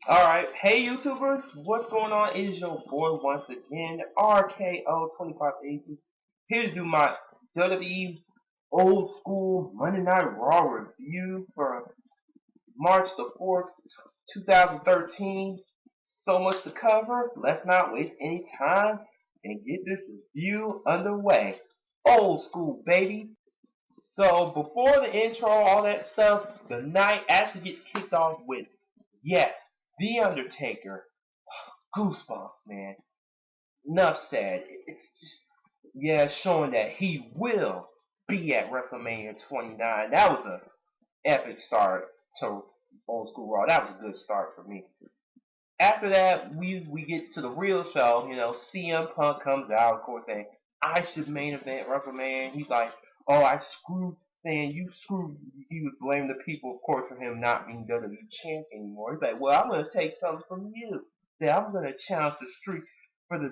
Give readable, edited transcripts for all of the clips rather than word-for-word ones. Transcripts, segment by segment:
Alright, hey YouTubers, what's going on? It is your boy once again, RKO2580, here to do my WWE Old School Monday Night Raw review for March the 4th, 2013. So much to cover, let's not waste any time and get this review underway. Old school, baby. So before the intro, all that stuff, the night actually gets kicked off with, yes, The Undertaker. Goosebumps, man. Enough said. It's just, yeah, showing that he will be at WrestleMania 29. That was a epic start to Old School Raw. That was a good start for me. After that, we get to the real show. CM Punk comes out, of course, saying I should main event WrestleMania. He's like, "Oh, I screwed," saying you screwed. He was blaming the people, of course, for him not being WWE champ anymore. He's like, "Well, I'm going to take something from you. That I'm going to challenge the streak for the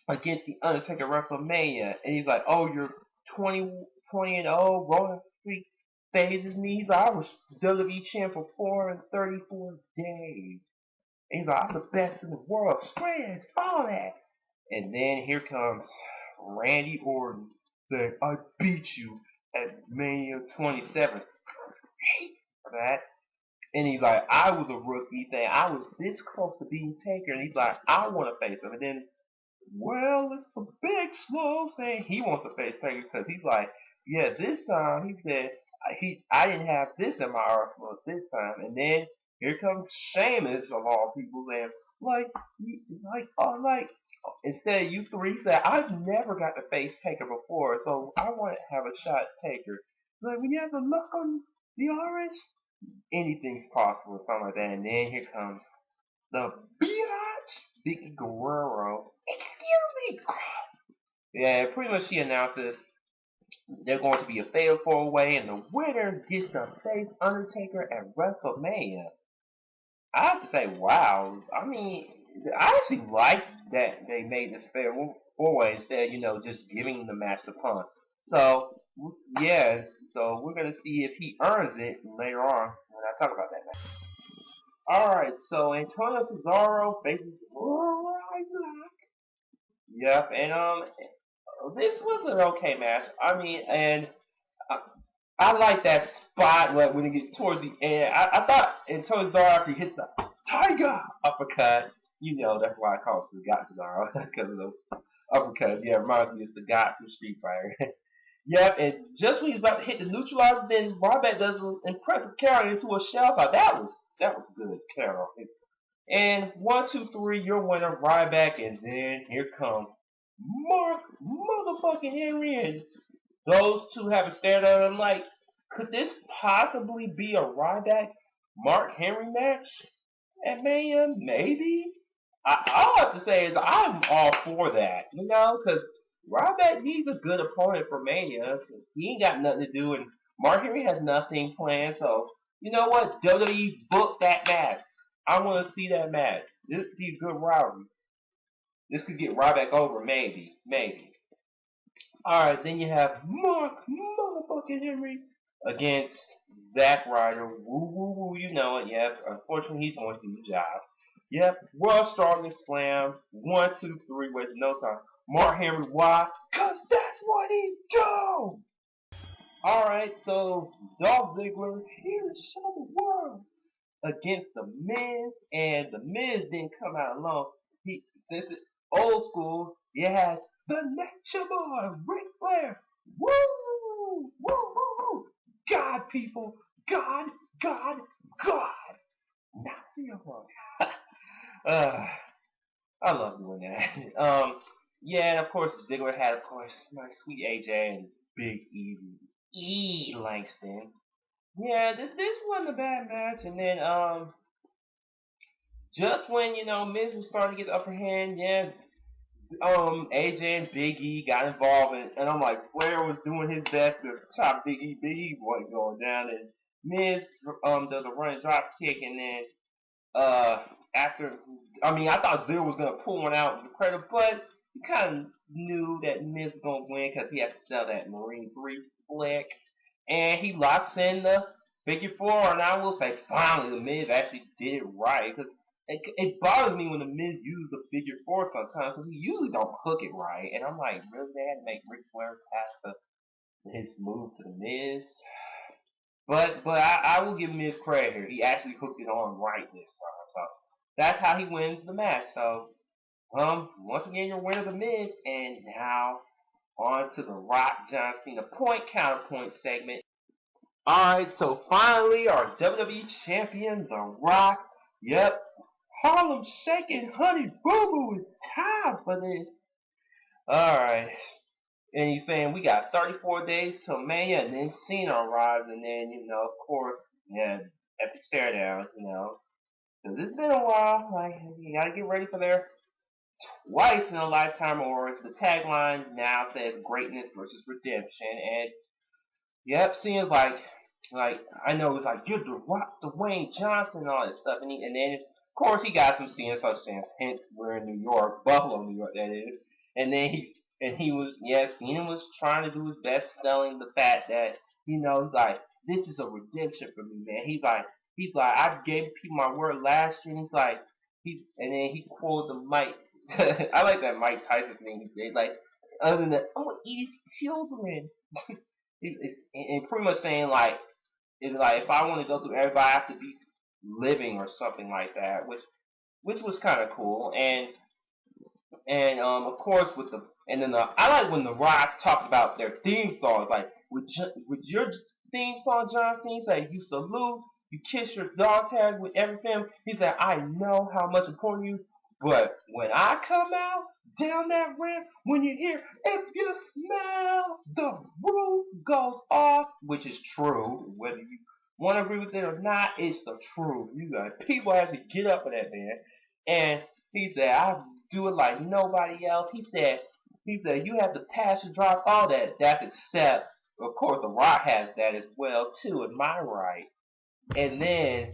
against the Undertaker WrestleMania." And he's like, "Oh, you're 20-0, rolling streak phases me." He's like, "I was WWE champ for 434 days." And he's like, "I'm the best in the world, spreads, all that." And then here comes Randy Orton saying, "I beat you at Mania 27. Hate for that. And he's like, "I was a rookie saying I was this close to beating Taker." And he's like, "I want to face him." And then, well, it's a big slow saying he wants to face Taker because he's like, "Yeah, this time," he said, I didn't have this in my arsenal this time." And then here comes Sheamus of all people saying, like, instead of you three said, "I've never got to face Taker before, so I want to have a shot at Taker." Like, when you have the look on the orange, anything's possible or something like that. And then here comes the biatch, Vicky Guerrero. Excuse me. Yeah, pretty much she announces they're going to be a fatal four-way, and the winner gets to face Undertaker at WrestleMania. I have to say, wow. I mean, I actually like that they made this fatal four-way instead of, just giving the match to Punk. So, yes, so we're going to see if he earns it later on when I talk about that match. Alright, so Antonio Cesaro faces Ryback. Yep, and this was an okay match. I mean, and I, I like that spot when it gets towards the end. I thought Antonio Cesaro after he hits the Tiger uppercut, that's why I call it Sagat Cesaro because of the uppercut. Yeah, it reminds me of Sagat from Street Fighter. Yep, and just when he's about to hit the neutralizer, then Ryback does an impressive carry into a shell. So that was good carry. And 1, 2, 3, your winner, Ryback, and then here comes Mark motherfucking Henry, and those two have a stared at him like, could this possibly be a Ryback Mark Henry match at Mania? Maybe. All I have to say is I'm all for that, because Ryback, he's a good opponent for Mania since he ain't got nothing to do, and Mark Henry has nothing planned. So you know what? WWE booked that match. I want to see that match. This could be a good rivalry. This could get Ryback over, maybe, maybe. All right, then you have Mark motherfucking Henry against Zack Ryder. Woo woo woo, you know it. Yep. Unfortunately, he's going to do the job. Yep. World Strongest Slam. 1, 2, 3. Wasting no time. Mark Henry. Why? Cause that's what he do. All right. So Dolph Ziggler here to show the world against the Miz, and the Miz didn't come out alone. He Since it's old school, you had the Nature Boy, Ric Flair. Woo! Woo! Woo! Woo! God, people, God, God, God. Not the one. uh, I love doing that. Yeah, and of course Ziggler had, of course, my sweet AJ and Big E Langston. Yeah, this wasn't a bad match, and then just when Miz was starting to get the upper hand, yeah, AJ and Big E got involved, and I'm like, Flair was doing his best to chop Big E. Big E wasn't going down, and Miz does a running drop kick, and then after, I mean, I thought Ziggler was gonna pull one out with the cradle, but you kind of knew that Miz was gonna win because he had to sell that Marine 3 flick, and he locks in the Figure four, and I will say finally the Miz actually did it right because it bothers me when the Miz uses the figure four sometimes because he usually don't hook it right, and I'm like, really, they had to make Ric Flair pass his move to the Miz. But I will give Miz credit here. He actually hooked it on right this time, so that's how he wins the match. So once again, your winner, the Miz, and now on to the Rock John Cena point counterpoint segment. Alright, so finally our WWE champion, The Rock. Yep, Harlem shaking honey boo boo, it's time for this. Alright. And he's saying we got 34 days till Mania, and then Cena arrives, and then, of course, yeah, epic stare down, Because it's been a while, like, you gotta get ready for their twice in a lifetime awards. The tagline now says greatness versus redemption, and yep, seems like I know it's like you're the Rock, Dwayne Johnson, and all that stuff, and then of course he got some scenes such as hence we're in New York, Buffalo, New York, that is, and he was Cena was trying to do his best selling the fact that he's like this is a redemption for me, man. He's like I gave people my word last year, and and then he quoted the Mike. I like that Mike Tyson thing he did, like other than that, I'm gonna eat his children. It's pretty much saying like it's like if I want to go through everybody, I have to be living or something like that, which was kind of cool. And of course with the and then I like when the Rock talked about their theme songs, like with your theme song, John Cena, like you salute, you kiss your dog tag with every film. He said, I know how much important you, but when I come out down that ramp, when you hear if you smell the roof goes off, which is true, whether you want to agree with it or not, it's the truth. You got people have to get up for that man, and he said, I do it like nobody else. He said you have to pass and drop all that. That's except, of course, The Rock has that as well too. In my right? And then,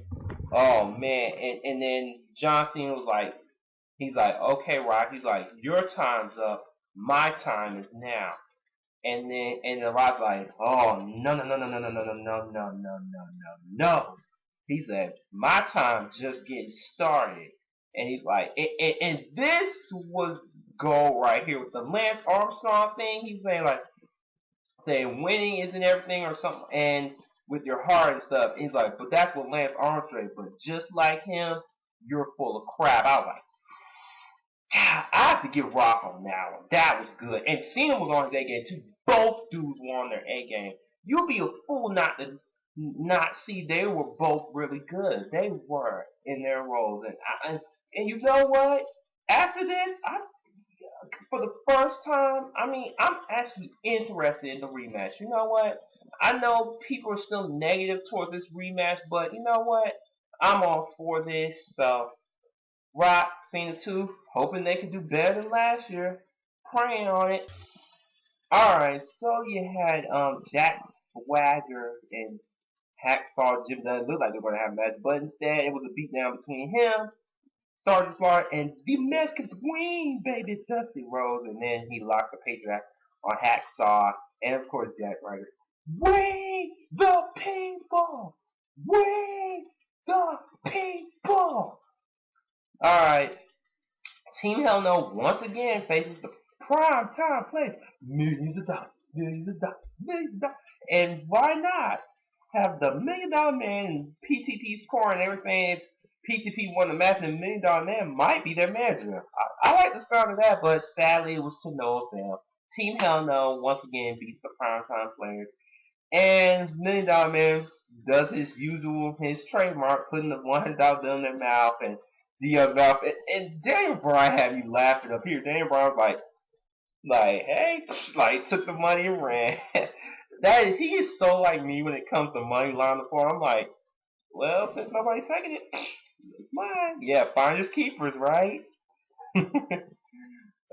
oh man, and then John Cena was like, he's like, okay, Rock. He's like, your time's up. My time is now. And the Rock's like, oh no no no no no no no no no no no no no no. He said, my time's just getting started. And he's like, and this was gold right here with the Lance Armstrong thing. He's saying winning isn't everything or something, and with your heart and stuff. He's like, but that's what Lance Armstrong. But just like him, you're full of crap. I was like, I have to give Rock on that one. That was good. And Cena was on his A game too. Both dudes were on their A game. You'll be a fool not see they were both really good. They were in their roles, and you know what? After this, for the first time, I'm actually interested in the rematch. You know what? I know people are still negative towards this rematch, but you know what? I'm all for this. So Rock, Cena 2, hoping they can do better than last year. Praying on it. Alright, so you had Jack Swagger and Hacksaw Jim Duggan. Looked like they were going to have a match, but instead it was a beatdown between him, Sergeant Slaughter, and the Mexican Queen, baby, Dusty Rhodes. And then he locked the Patriot on Hacksaw, and of course Jack Swagger. Bring the paintball! Bring the paintball! Alright, Team Hell No once again faces the prime time place. Millions of dollars, millions of dollars, millions of dollars. And why not have the $1 Million Man in PTP's core and everything? If PTP won the match, and $1 Million Man might be their manager. I like the start of that, but sadly it was to no avail. Team Hell No once again beats the primetime players. And $1 Million Man does his usual, his trademark, putting the $100 bill in their mouth and the other mouth. And Daniel Bryan had me laughing up here. Daniel Bryan was like, hey, like took the money and ran. He is so like me when it comes to money line the floor. I'm like, well, since nobody's taking it, it's mine. Yeah, finders keepers, right?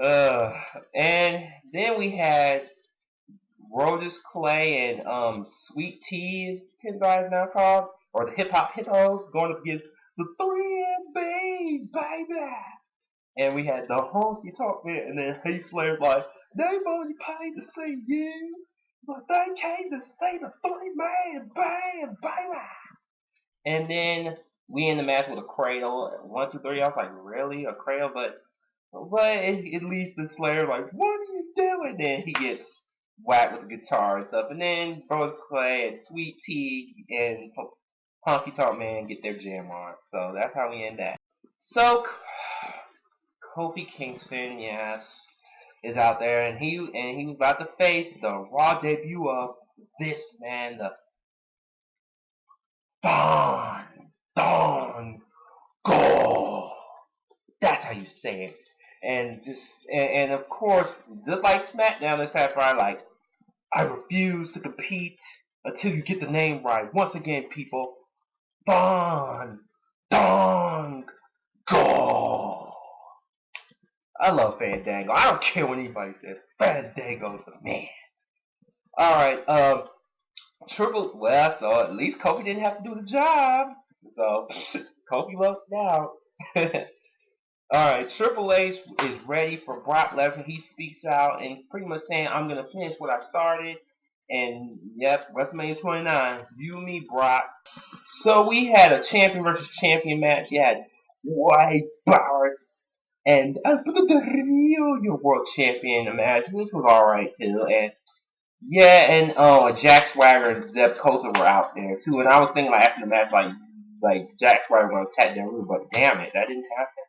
uh, and then we had Rogers Clay and Sweet Tea, his guys now called, or the Hip Hop Hippos, going up against the 3MB, baby. And we had the honky talk there, and then Heath Slater's like, they only paid to see you. but they came to say the three-man bam, baby. And then we in the match with a cradle. 1, 2, 3. I was like, really? A cradle? But at least the Slayer like, what are you doing? Then he gets whacked with the guitar and stuff. And then Bros Clay and Sweet Tea and Honky Tonk Man get their jam on. So that's how we end that. So Kofi Kingston, yes, is out there, and he was about to face the Raw debut of this man, the Don Go. That's how you say it. And of course, just like SmackDown this past Friday, like, I refuse to compete until you get the name right. Once again, people, Don Go. I love Fandango. I don't care what anybody says. Fandango's the man. All right, so at least Kofi didn't have to do the job. So Kofi lucked out. Alright, Triple H is ready for Brock Lesnar. He speaks out and he's pretty much saying, I'm going to finish what I started. And, yep, WrestleMania 29, you, me, Brock. So we had a champion versus champion match. You had White Power and your world champion match. This was alright, too. And, yeah, and Jack Swagger and Zeb Coulter were out there, too. And I was thinking, like, after the match, like Jack Swagger was going to attack Del Rio, but damn it, that didn't happen.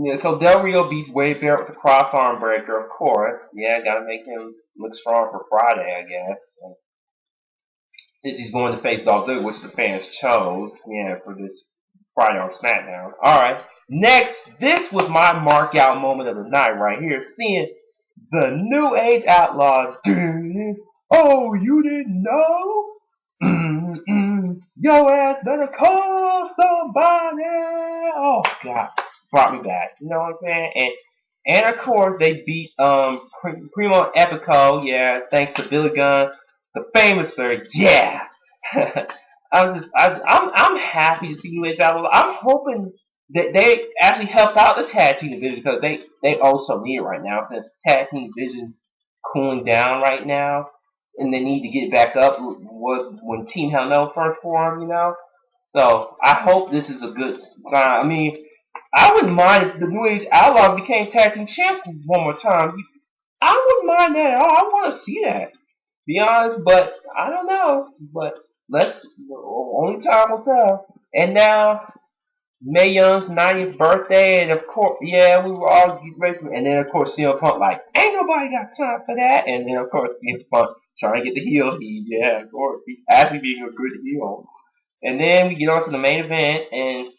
Yeah, so Del Rio beats Wade Barrett with the cross arm breaker, of course. Yeah, gotta make him look strong for Friday, I guess. And since he's going to face Dolph Ziggler, which the fans chose, yeah, for this Friday on SmackDown. Alright, next, this was my mark out moment of the night right here, seeing the New Age Outlaws. Oh, you didn't know? Yo ass better call somebody. Oh, God. Brought me back. You know what I'm saying? And of course they beat Primo Epico, yeah, thanks to Billy Gunn, the famous sir, yeah. I'm happy to see New Age Outlaws. I'm hoping that they actually help out the tag team division because they also need it right now since tag team division's cooling down right now and they need to get back up when Team Hell No first formed, you know. So I hope this is a good sign. I mean, I wouldn't mind if the New Age Outlaws became tag team champs one more time. I wouldn't mind that at all. I want to see that. Be honest, but I don't know. But only time will tell. And now, Mae Young's 90th birthday, and of course, yeah, we were all getting ready for it. And then, of course, CM Punk, like, ain't nobody got time for that. And then, of course, CM Punk trying to get the heel. Yeah, of course, he's actually being a good heel. And then we get on to the main event, and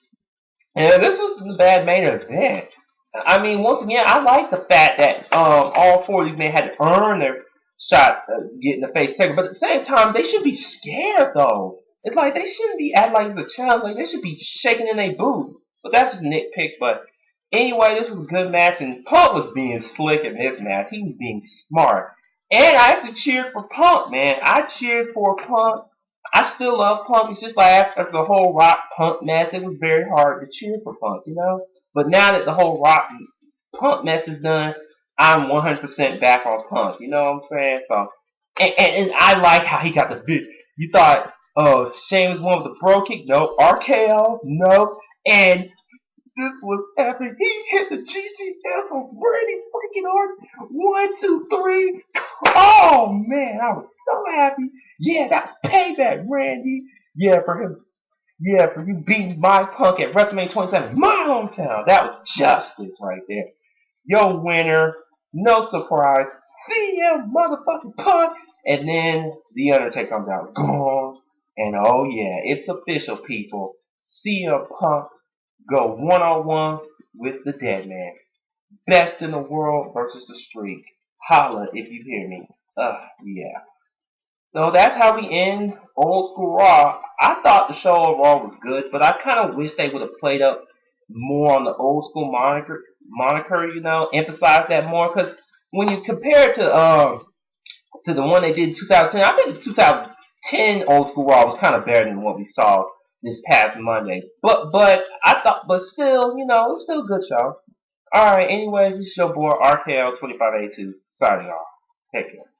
this was a bad main event. I mean, once again, I like the fact that all four of these men had to earn their shot getting the face taker, but at the same time, they should be scared though. It's like they shouldn't be acting like it's a challenge. Like they should be shaking in their boots. But that's just nitpick. But anyway, this was a good match, and Punk was being slick in this match. He was being smart, and I actually cheered for Punk, man. I cheered for Punk. I still love Punk. It's just like after the whole Rock Punk mess, it was very hard to cheer for Punk, you know? But now that the whole Rock Punk mess is done, I'm 100% back on Punk. You know what I'm saying? So, and I like how he got the big. You thought, oh, Sheamus won with the bro kick? Nope. RKO? Nope. And this was epic. He hit the GTS on Brady freaking Orton. 1, 2, 3. Oh man, I was so happy. Yeah, that's payback, Randy. Yeah, for him. Yeah, for you beating my Punk at WrestleMania 27, my hometown. That was justice right there. Your winner, no surprise. See ya, motherfucking Punk. And then the Undertaker comes out, gone. And oh yeah, it's official, people. CM Punk go one-on-one with the Deadman. Best in the world versus the Streak. Holla if you hear me. Yeah. So that's how we end Old School Raw. I thought the show overall was good, but I kind of wish they would have played up more on the old school moniker, you know, emphasize that more. Because when you compare it to the one they did in 2010, I think the 2010 Old School Raw was kind of better than what we saw this past Monday. But still, you know, it was still a good show. Alright, anyways, this is your boy RKL2582 signing off. Take care.